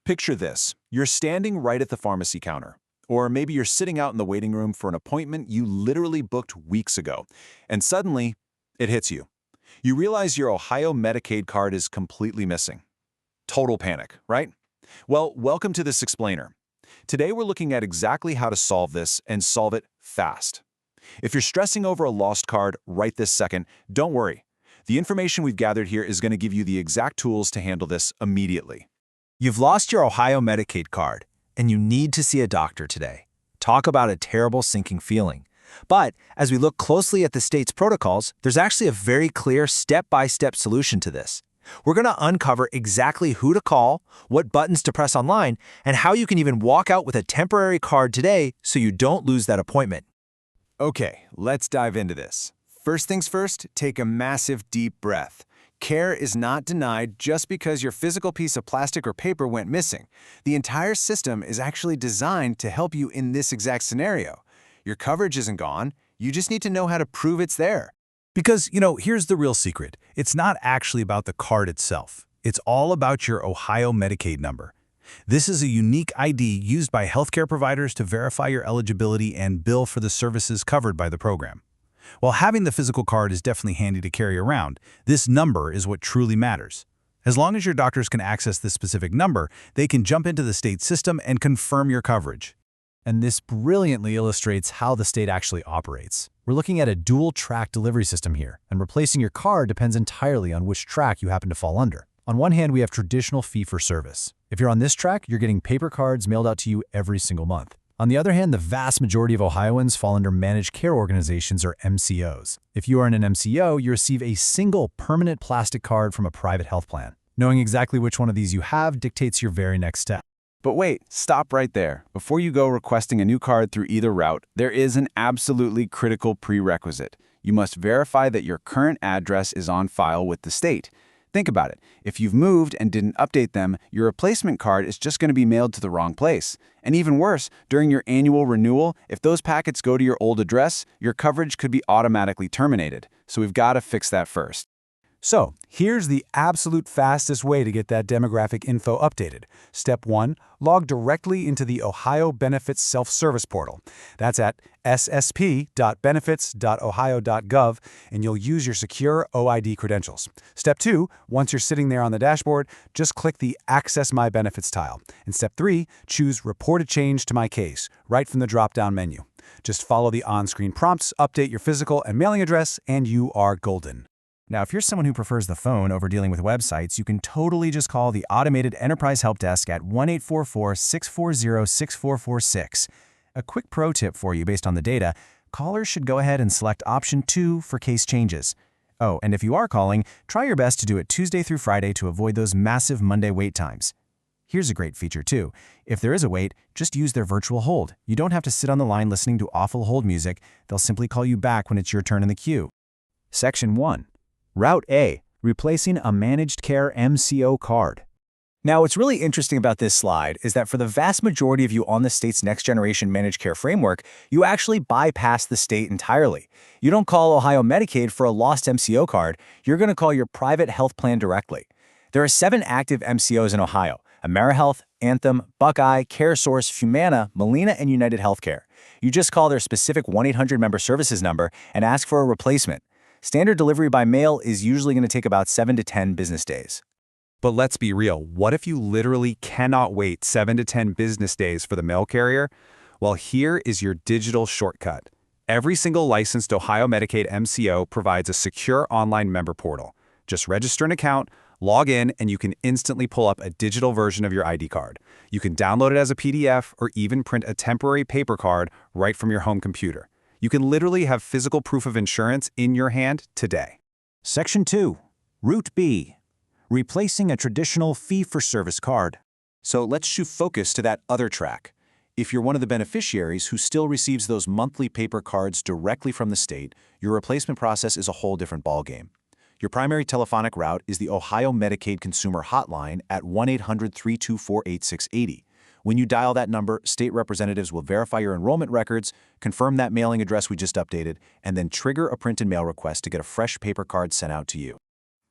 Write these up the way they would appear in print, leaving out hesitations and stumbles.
Picture this. You're standing right at the pharmacy counter. Or maybe you're sitting out in the waiting room for an appointment you literally booked weeks ago. And suddenly, it hits you. You realize your Ohio Medicaid card is completely missing. Total panic, right? Well, welcome to this explainer. Today we're looking at exactly how to solve this and solve it fast. If you're stressing over a lost card right this second, don't worry. The information we've gathered here is going to give you the exact tools to handle this immediately. You've lost your Ohio Medicaid card, and you need to see a doctor today. Talk about a terrible sinking feeling. But as we look closely at the state's protocols, there's actually a very clear step-by-step solution to this. We're going to uncover exactly who to call, what buttons to press online, and how you can even walk out with a temporary card today so you don't lose that appointment. Okay, let's dive into this. First things first, take a massive deep breath. Care is not denied just because your physical piece of plastic or paper went missing. The entire system is actually designed to help you in this exact scenario. Your coverage isn't gone, you just need to know how to prove it's there. Because, here's the real secret. It's not actually about the card itself. It's all about your Ohio Medicaid number. This is a unique ID used by healthcare providers to verify your eligibility and bill for the services covered by the program. While having the physical card is definitely handy to carry around, this number is what truly matters. As long as your doctors can access this specific number, they can jump into the state system and confirm your coverage. And this brilliantly illustrates how the state actually operates. We're looking at a dual-track delivery system here, and replacing your card depends entirely on which track you happen to fall under. On one hand, we have traditional fee-for-service. If you're on this track, you're getting paper cards mailed out to you every single month. On the other hand, the vast majority of Ohioans fall under managed care organizations or MCOs. If you are in an MCO, you receive a single permanent plastic card from a private health plan. Knowing exactly which one of these you have dictates your very next step. But wait, stop right there. Before you go requesting a new card through either route, there is an absolutely critical prerequisite. You must verify that your current address is on file with the state. Think about it. If you've moved and didn't update them, your replacement card is just going to be mailed to the wrong place. And even worse, during your annual renewal, if those packets go to your old address, your coverage could be automatically terminated. So we've got to fix that first. So, here's the absolute fastest way to get that demographic info updated. Step 1, log directly into the Ohio Benefits Self-Service Portal. That's at ssp.benefits.ohio.gov, and you'll use your secure OID credentials. Step 2, once you're sitting there on the dashboard, just click the Access My Benefits tile. And Step 3, choose Report a Change to My Case, right from the drop-down menu. Just follow the on-screen prompts, update your physical and mailing address, and you are golden. Now, if you're someone who prefers the phone over dealing with websites, you can totally just call the automated enterprise help desk at 1-844-640-6446. A quick pro tip for you based on the data, callers should go ahead and select option 2 for case changes. Oh, and if you are calling, try your best to do it Tuesday through Friday to avoid those massive Monday wait times. Here's a great feature too. If there is a wait, just use their virtual hold. You don't have to sit on the line listening to awful hold music. They'll simply call you back when it's your turn in the queue. Section 1. Route A, replacing a managed care MCO card. Now, what's really interesting about this slide is that for the vast majority of you on the state's next-generation managed care framework, you actually bypass the state entirely. You don't call Ohio Medicaid for a lost MCO card, you're going to call your private health plan directly. There are 7 active MCOs in Ohio: AmeriHealth, Anthem, Buckeye, CareSource, Humana, Molina, and United Healthcare. You just call their specific 1-800 member services number and ask for a replacement. Standard delivery by mail is usually going to take about 7 to 10 business days. But let's be real, what if you literally cannot wait 7 to 10 business days for the mail carrier? Well, here is your digital shortcut. Every single licensed Ohio Medicaid MCO provides a secure online member portal. Just register an account, log in, and you can instantly pull up a digital version of your ID card. You can download it as a PDF or even print a temporary paper card right from your home computer. You can literally have physical proof of insurance in your hand today. Section 2. Route B, replacing a traditional fee-for-service card. So let's shift focus to that other track. If you're one of the beneficiaries who still receives those monthly paper cards directly from the state, your replacement process is a whole different ballgame. Your primary telephonic route is the Ohio Medicaid Consumer Hotline at 1-800-324-8680. When you dial that number, state representatives will verify your enrollment records, confirm that mailing address we just updated, and then trigger a print and mail request to get a fresh paper card sent out to you.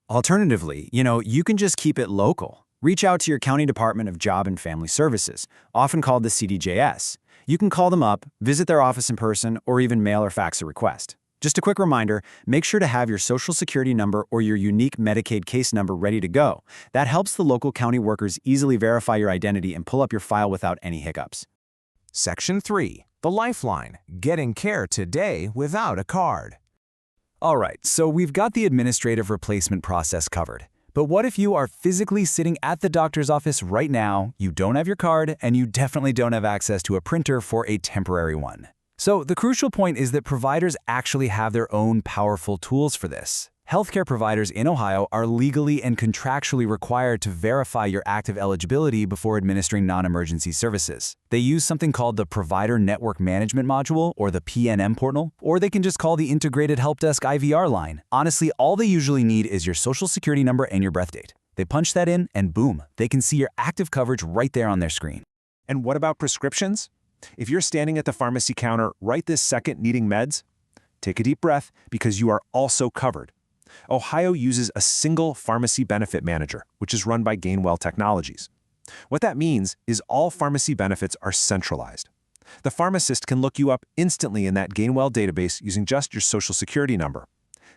Alternatively, you can just keep it local. Reach out to your County Department of Job and Family Services, often called the CDJS. You can call them up, visit their office in person, or even mail or fax a request. Just a quick reminder, make sure to have your Social Security number or your unique Medicaid case number ready to go. That helps the local county workers easily verify your identity and pull up your file without any hiccups. Section 3. The Lifeline. Getting care today without a card. All right, so we've got the administrative replacement process covered. But what if you are physically sitting at the doctor's office right now, you don't have your card, and you definitely don't have access to a printer for a temporary one? So the crucial point is that providers actually have their own powerful tools for this. Healthcare providers in Ohio are legally and contractually required to verify your active eligibility before administering non-emergency services. They use something called the Provider Network Management Module, or the PNM portal, or they can just call the Integrated Help Desk IVR line. Honestly, all they usually need is your Social Security number and your birth date. They punch that in, and boom, they can see your active coverage right there on their screen. And what about prescriptions? If you're standing at the pharmacy counter right this second needing meds, take a deep breath because you are also covered. Ohio uses a single pharmacy benefit manager, which is run by Gainwell Technologies. What that means is all pharmacy benefits are centralized. The pharmacist can look you up instantly in that Gainwell database using just your Social Security number.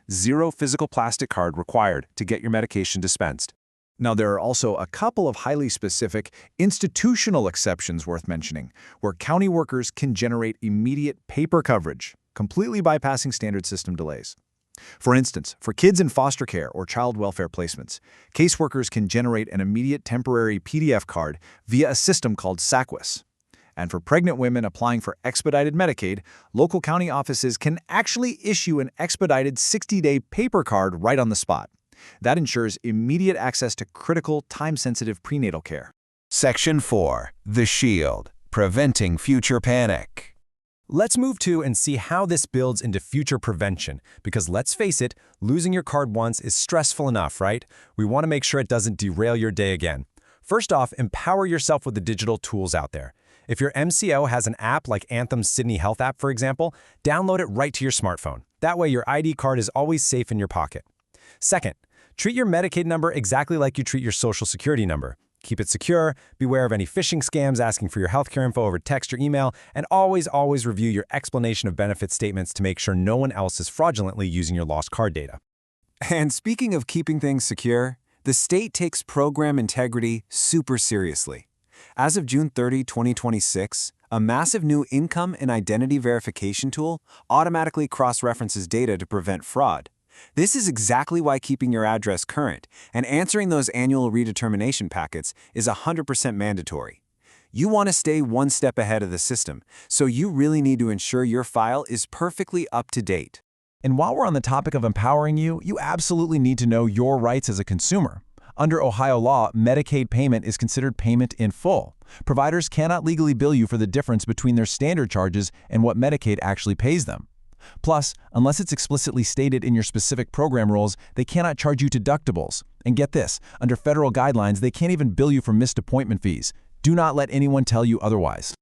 Zero physical plastic card required to get your medication dispensed. Now, there are also a couple of highly specific institutional exceptions worth mentioning, where county workers can generate immediate paper coverage, completely bypassing standard system delays. For instance, for kids in foster care or child welfare placements, caseworkers can generate an immediate temporary PDF card via a system called SAQUIS. And for pregnant women applying for expedited Medicaid, local county offices can actually issue an expedited 60-day paper card right on the spot. That ensures immediate access to critical, time-sensitive prenatal care. Section 4. The Shield. Preventing future panic. Let's move to and see how this builds into future prevention, because let's face it, losing your card once is stressful enough, right? We want to make sure it doesn't derail your day again. First off, empower yourself with the digital tools out there. If your MCO has an app like Anthem's Sydney Health app, for example, download it right to your smartphone. That way your ID card is always safe in your pocket. Second, treat your Medicaid number exactly like you treat your Social Security number. Keep it secure, beware of any phishing scams asking for your healthcare info over text or email, and always review your explanation of benefit statements to make sure no one else is fraudulently using your lost card data. And speaking of keeping things secure, the state takes program integrity super seriously. As of June 30, 2026, a massive new income and identity verification tool automatically cross-references data to prevent fraud. This is exactly why keeping your address current and answering those annual redetermination packets is 100% mandatory. You want to stay one step ahead of the system, so you really need to ensure your file is perfectly up to date. And while we're on the topic of empowering you, you absolutely need to know your rights as a consumer. Under Ohio law, Medicaid payment is considered payment in full. Providers cannot legally bill you for the difference between their standard charges and what Medicaid actually pays them. Plus, unless it's explicitly stated in your specific program rules, they cannot charge you deductibles. And get this, under federal guidelines, they can't even bill you for missed appointment fees. Do not let anyone tell you otherwise.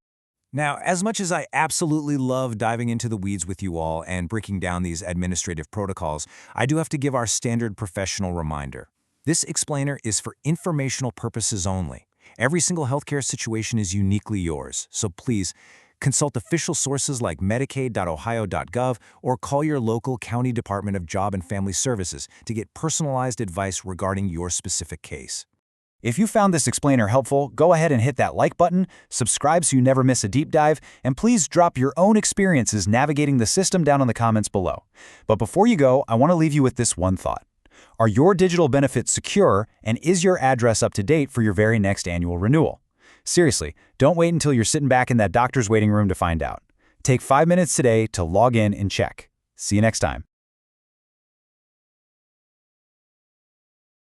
Now, as much as I absolutely love diving into the weeds with you all and breaking down these administrative protocols, I do have to give our standard professional reminder. This explainer is for informational purposes only. Every single healthcare situation is uniquely yours, so please, consult official sources like medicaid.ohio.gov or call your local County Department of Job and Family Services to get personalized advice regarding your specific case. If you found this explainer helpful, go ahead and hit that like button, subscribe so you never miss a deep dive, and please drop your own experiences navigating the system down in the comments below. But before you go, I want to leave you with this one thought. Are your digital benefits secure, and is your address up to date for your very next annual renewal? Seriously, don't wait until you're sitting back in that doctor's waiting room to find out. Take 5 minutes today to log in and check. See you next time.